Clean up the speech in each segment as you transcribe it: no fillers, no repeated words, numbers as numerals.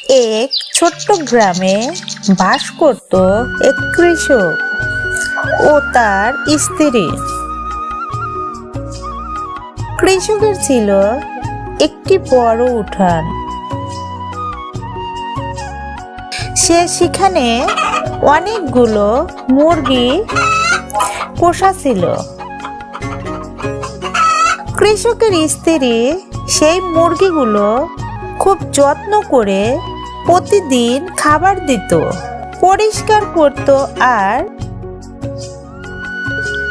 এক ছোট্ট গ্রামে বাস করত এক কৃষক ও তার স্ত্রী। কৃষকের ছিল একটি বড় উঠান। সে সেখানে অনেকগুলো মুরগি পোষা ছিল। কৃষকের স্ত্রী সেই মুরগিগুলো খুব যত্ন করে প্রতিদিন খাবার দিত, পরিষ্কার করত আর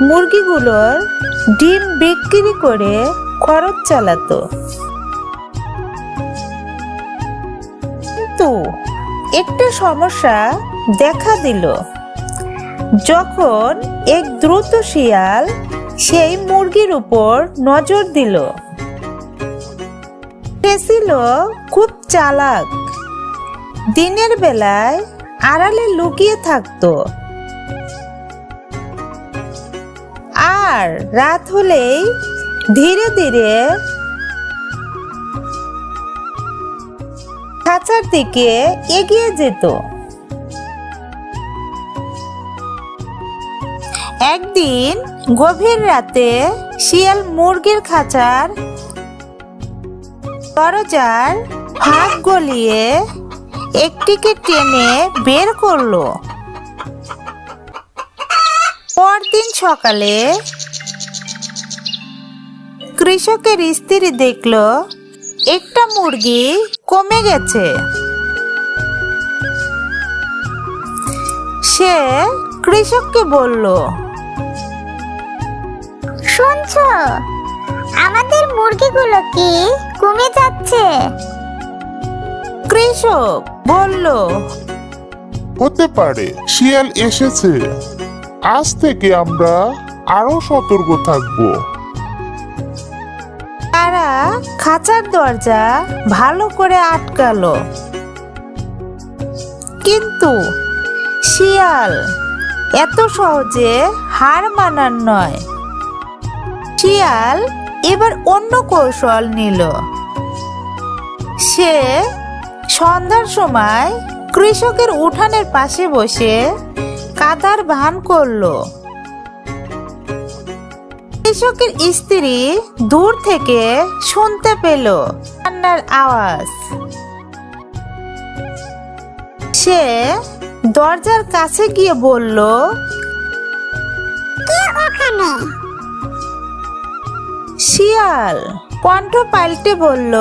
মুরগিগুলোর ডিম বিক্রি করে খরচ চালাতো। কিন্তু একটা সমস্যা দেখা দিল যখন এক দ্রুত শিয়াল সেই মুরগির উপর নজর দিল। সে ছিল খুব চালাক। দিনের বেলায় আড়ালে লুকিয়ে থাকতো আর রাত হলেই ধীরে ধীরে খাঁচার দিকে এগিয়ে যেত। একদিন গভীর রাতে শিয়াল মুরগির খাঁচার দরজার ফাঁক গলিয়ে একটিকে টেনে বের করলো। পরদিন সকালে কৃষকের স্ত্রী দেখলো একটা মুরগি কমে গেছে। সে কৃষককে বলল, শুনছো, আমাদের মুরগিগুলো কি কমে যাচ্ছে? কৃষক বলল, হতে পারে শিয়াল এসেছে। আজ থেকে আমরা আরো সতর্ক থাকবো। তারা খাঁচার দরজা ভালো করে আটকালো। কিন্তু শিয়াল এত সহজে হার মানার নয়। শিয়াল এবার অন্য কৌশল নিল। সে সন্ধ্যার সময় কৃষকের উঠানের পাশে বসে কাদার ভান করলো। কৃষকের স্ত্রী দূর থেকে শুনতে পেল কান্নার আওয়াজ। সে দরজার কাছে গিয়ে বলল, কে ওখানে? শিয়াল কণ্ঠ পাল্টে বলল,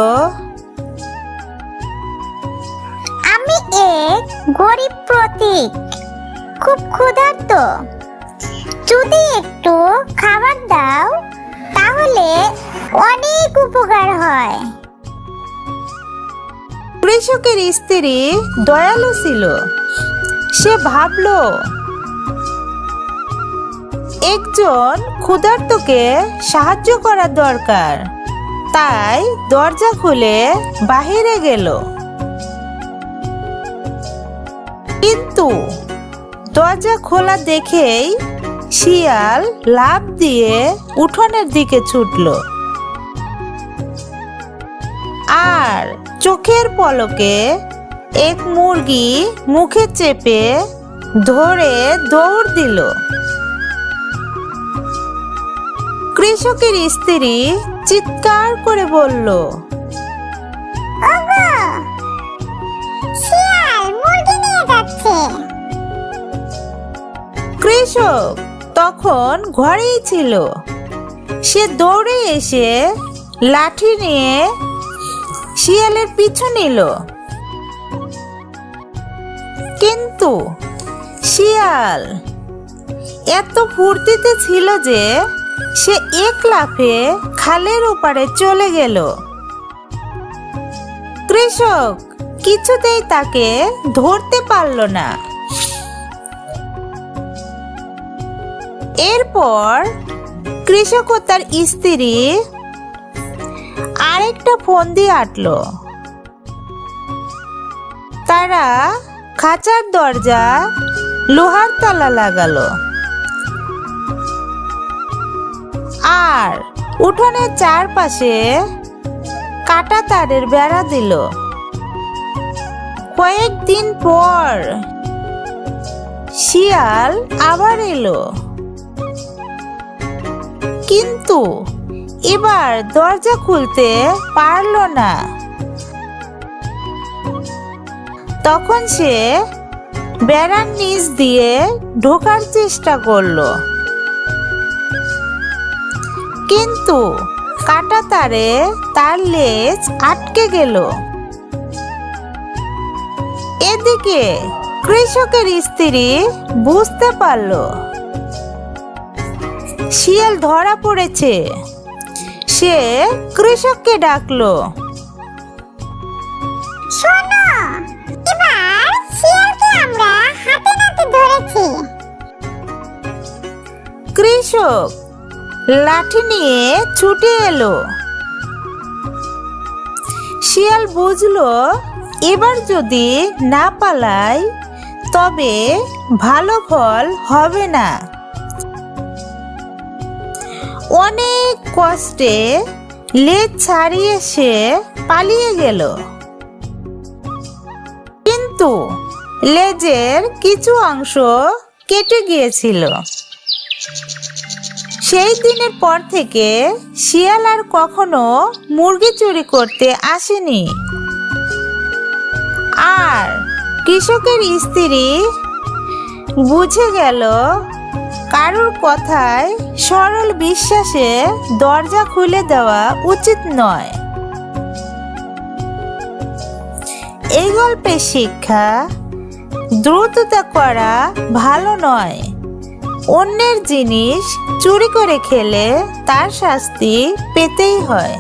আমি এক গরিব প্রতীক, খুব ক্ষুধার্ত। যদি একটু খাবার দাও তাহলে অনেক উপকার হয়। কৃষকের স্ত্রী দয়ালু ছিল। সে ভাবল, একজন ক্ষুধার্তকে সাহায্য করা দরকার। তাই দরজা খুলে বাহিরে গেল। কিন্তু দরজা খোলা দেখেই শিয়াল লাফ দিয়ে উঠোনের দিকে ছুটল আর চোখের পলকে এক মুরগি মুখে চেপে ধরে দৌড় দিল। কৃষকের স্ত্রী চিৎকার করে বলল, ওগো, শিয়াল মুরগি নিয়ে যাচ্ছে। কৃষক তখন ঘরেই ছিল। সে দৌড়ে এসে লাঠি নিয়ে শিয়ালের পিছু নিল। কিন্তু শিয়াল এত ফুর্তিতে ছিল যে সে এক লাফে খালের ওপারে চলে গেল। কৃষক কিছুতেই তাকে ধরতে পারল না। এরপর কৃষক ও তার স্ত্রী আরেকটা ফন্দি আঁটল। তারা খাঁচার দরজা লোহার তালা লাগালো আর উঠোনের চারপাশে কাটা তারের বেড়া দিল। কয়েকদিন পর শিয়াল আবার এলো, কিন্তু এবার দরজা খুলতে পারলো না। তখন সে বেড়ার নিচ দিয়ে ঢোকার চেষ্টা করলো, কিন্তু কাটা তারে তার লেজ আটকে গেল। এদিকে কৃষকের স্ত্রী বুঝতে পারলো শিয়াল ধরা পড়েছে। সে কৃষককে ডাকলো, শোনো, এবার শিয়ালকে আমরা হাতে নাতে ধরেছি। কৃষক লাঠি নিয়ে ছুটে এলো। শিয়াল বুঝলো এবার যদি না পালায় তবে ভালো ফল হবে না। অনেক কষ্টে লেজ ছাড়িয়ে সে পালিয়ে গেল, কিন্তু লেজের কিছু অংশ কেটে গিয়েছিল। সেই দিনের পর থেকে শিয়াল আর কখনো মুরগি চুরি করতে আসেনি। আর কৃষকের স্ত্রী বুঝে গেল কারুর কথায় সরল বিশ্বাসে দরজা খুলে দেওয়া উচিত নয়। এই গল্পের শিক্ষা, দ্রুততা করা ভালো নয়। অন্যের জিনিস চুরি করে খেলে তার শাস্তি পেতেই হয়।